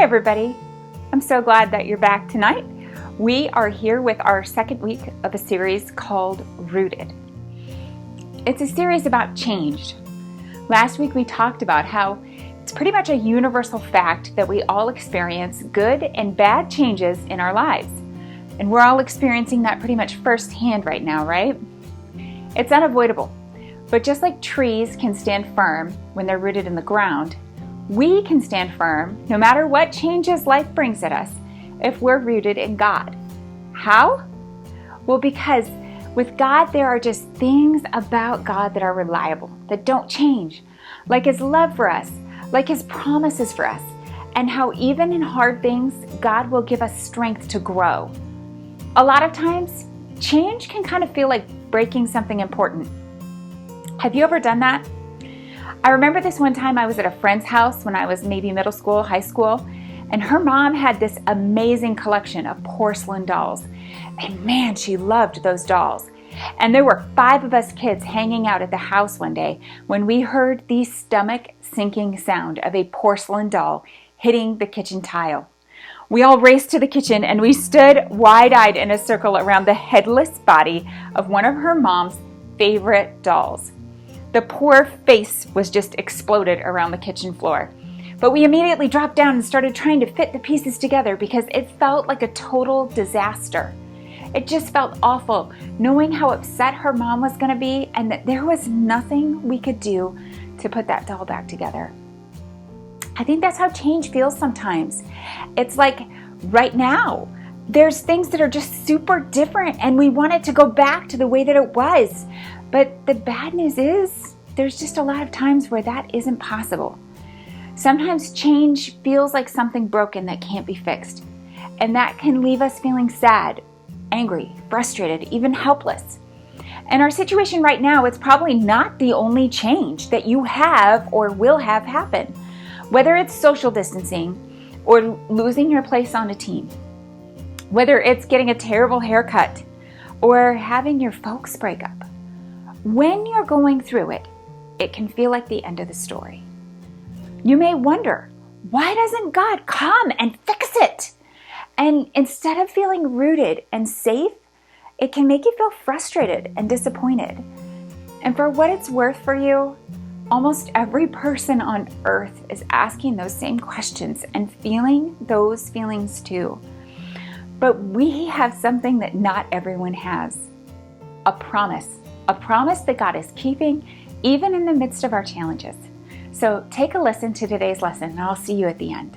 everybody. I'm so glad that you're back tonight. We are here with our second week of a series called Rooted. It's a series about change. Last week we talked about how it's pretty much a universal fact that we all experience good and bad changes in our lives. And we're all experiencing that pretty much firsthand right now, right? It's unavoidable. But just like trees can stand firm when they're rooted in the ground, we can stand firm no matter what changes life brings at us if we're rooted in God. How? Well, because with God, there are just things about God that are reliable, that don't change, like His love for us, like His promises for us, and how even in hard things, God will give us strength to grow. A lot of times, change can kind of feel like breaking something important. Have you ever done that? I remember this one time I was at a friend's house when I was maybe middle school, high school, and her mom had this amazing collection of porcelain dolls. And man, she loved those dolls. And there were 5 of us kids hanging out at the house one day when we heard the stomach-sinking sound of a porcelain doll hitting the kitchen tile. We all raced to the kitchen and we stood wide-eyed in a circle around the headless body of one of her mom's favorite dolls. The poor face was just exploded around the kitchen floor. But we immediately dropped down and started trying to fit the pieces together because it felt like a total disaster. It just felt awful knowing how upset her mom was going to be and that there was nothing we could do to put that doll back together. I think that's how change feels sometimes. It's like right now, there's things that are just super different and we want it to go back to the way that it was. But the bad news is there's just a lot of times where that isn't possible. Sometimes change feels like something broken that can't be fixed. And that can leave us feeling sad, angry, frustrated, even helpless. And our situation right now, it's probably not the only change that you have or will have happen. Whether it's social distancing or losing your place on a team. Whether it's getting a terrible haircut or having your folks break up. When you're going through it, it can feel like the end of the story. You may wonder, why doesn't God come and fix it? And instead of feeling rooted and safe, it can make you feel frustrated and disappointed. And for what it's worth for you, almost every person on earth is asking those same questions and feeling those feelings too. But we have something that not everyone has, a promise that God is keeping even in the midst of our challenges. So take a listen to today's lesson and I'll see you at the end.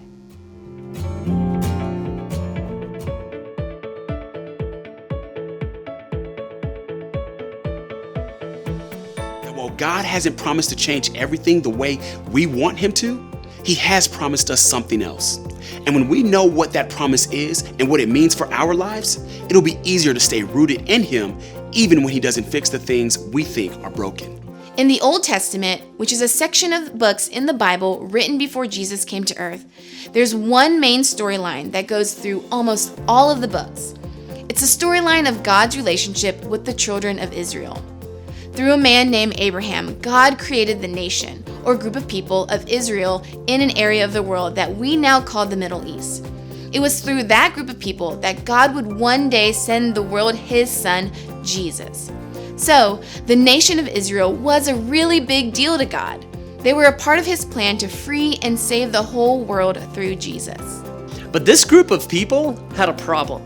While God hasn't promised to change everything the way we want Him to, He has promised us something else. And when we know what that promise is and what it means for our lives, it'll be easier to stay rooted in Him even when He doesn't fix the things we think are broken. In the Old Testament, which is a section of books in the Bible written before Jesus came to earth, there's one main storyline that goes through almost all of the books. It's a storyline of God's relationship with the children of Israel. Through a man named Abraham, God created the nation, or group of people of Israel in an area of the world that we now call the Middle East. It was through that group of people that God would one day send the world His Son, Jesus. So, the nation of Israel was a really big deal to God. They were a part of His plan to free and save the whole world through Jesus. But this group of people had a problem.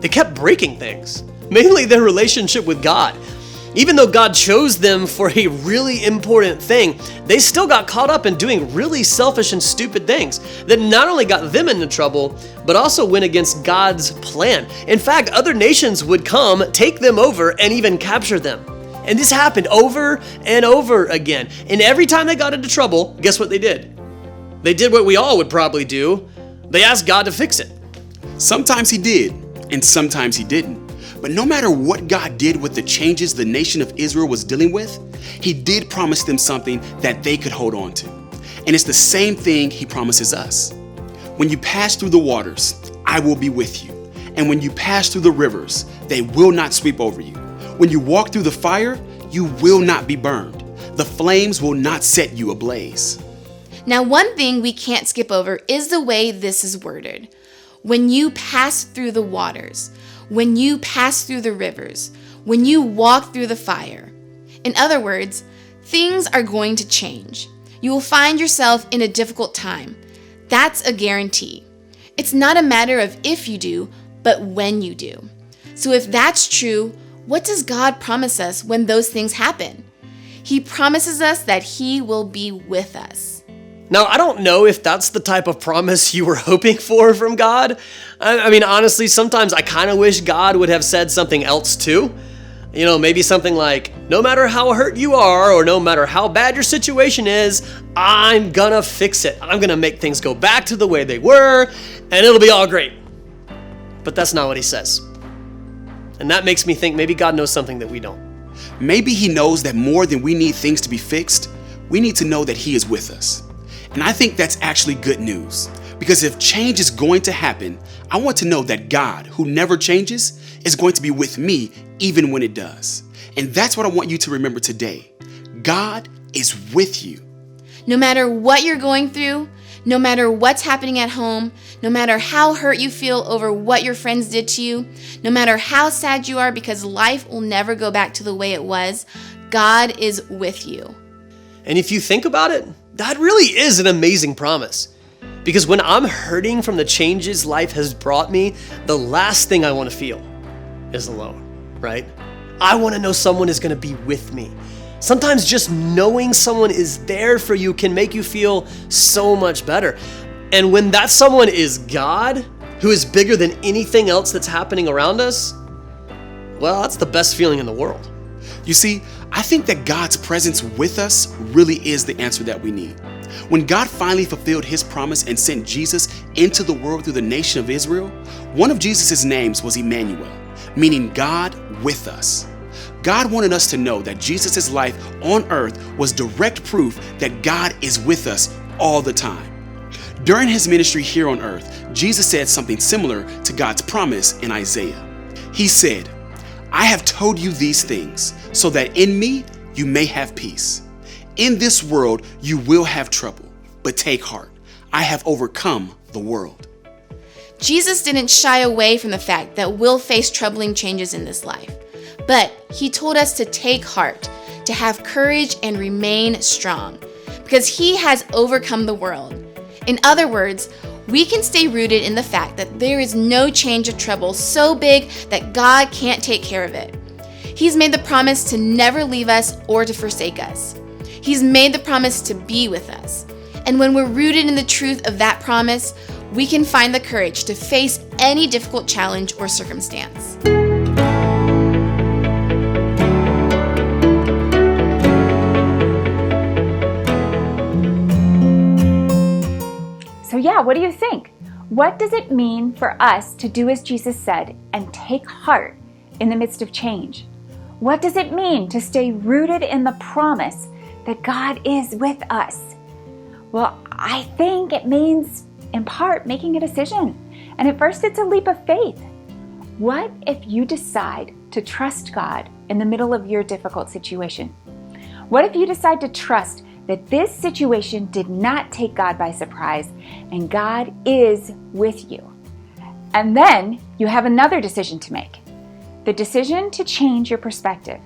They kept breaking things, mainly their relationship with God. Even though God chose them for a really important thing, they still got caught up in doing really selfish and stupid things that not only got them into trouble, but also went against God's plan. In fact, other nations would come, take them over, and even capture them. And this happened over and over again. And every time they got into trouble, guess what they did? They did what we all would probably do. They asked God to fix it. Sometimes He did, and sometimes He didn't. But no matter what God did with the changes the nation of Israel was dealing with, He did promise them something that they could hold on to. And it's the same thing He promises us. When you pass through the waters, I will be with you. And when you pass through the rivers, they will not sweep over you. When you walk through the fire, you will not be burned. The flames will not set you ablaze. Now, one thing we can't skip over is the way this is worded. When you pass through the waters, when you pass through the rivers, when you walk through the fire. In other words, things are going to change. You will find yourself in a difficult time. That's a guarantee. It's not a matter of if you do, but when you do. So if that's true, what does God promise us when those things happen? He promises us that He will be with us. Now, I don't know if that's the type of promise you were hoping for from God. I mean, honestly, sometimes I kind of wish God would have said something else too. Maybe something like, no matter how hurt you are, or no matter how bad your situation is, I'm gonna fix it. I'm gonna make things go back to the way they were, and it'll be all great. But that's not what He says. And that makes me think maybe God knows something that we don't. Maybe He knows that more than we need things to be fixed, we need to know that He is with us. And I think that's actually good news, because if change is going to happen, I want to know that God, who never changes, is going to be with me even when it does. And that's what I want you to remember today. God is with you. No matter what you're going through, no matter what's happening at home, no matter how hurt you feel over what your friends did to you, no matter how sad you are because life will never go back to the way it was, God is with you. And if you think about it, that really is an amazing promise. Because when I'm hurting from the changes life has brought me, the last thing I want to feel is alone, right? I want to know someone is going to be with me. Sometimes just knowing someone is there for you can make you feel so much better. And when that someone is God, who is bigger than anything else that's happening around us, well, that's the best feeling in the world. You see, I think that God's presence with us really is the answer that we need. When God finally fulfilled His promise and sent Jesus into the world through the nation of Israel, one of Jesus' names was Emmanuel, meaning God with us. God wanted us to know that Jesus' life on earth was direct proof that God is with us all the time. During His ministry here on earth, Jesus said something similar to God's promise in Isaiah. He said, I have told you these things so that in me you may have peace. In this world you will have trouble, but take heart. I have overcome the world. Jesus didn't shy away from the fact that we'll face troubling changes in this life, but He told us to take heart, to have courage and remain strong, because He has overcome the world. In other words, we can stay rooted in the fact that there is no change of trouble so big that God can't take care of it. He's made the promise to never leave us or to forsake us. He's made the promise to be with us. And when we're rooted in the truth of that promise, we can find the courage to face any difficult challenge or circumstance. So yeah, what do you think? What does it mean for us to do as Jesus said and take heart in the midst of change? What does it mean to stay rooted in the promise that God is with us? Well, I think it means, in part, making a decision. And at first, it's a leap of faith. What if you decide to trust God in the middle of your difficult situation? What if you decide to trust that this situation did not take God by surprise and God is with you? And then you have another decision to make. The decision to change your perspective.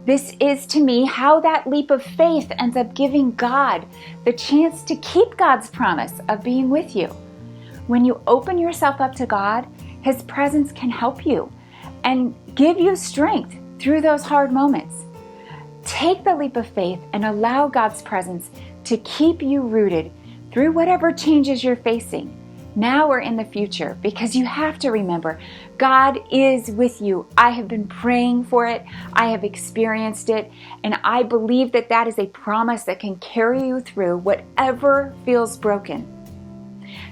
This is, to me, how that leap of faith ends up giving God the chance to keep God's promise of being with you. When you open yourself up to God, His presence can help you and give you strength through those hard moments. Take the leap of faith and allow God's presence to keep you rooted through whatever changes you're facing, now or in the future, because you have to remember, God is with you. I have been praying for it. I have experienced it. And I believe that that is a promise that can carry you through whatever feels broken.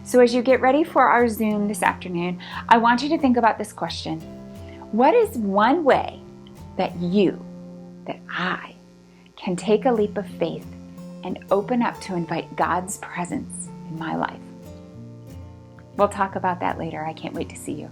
So as you get ready for our Zoom this afternoon, I want you to think about this question. What is one way that I can take a leap of faith and open up to invite God's presence in my life? We'll talk about that later. I can't wait to see you.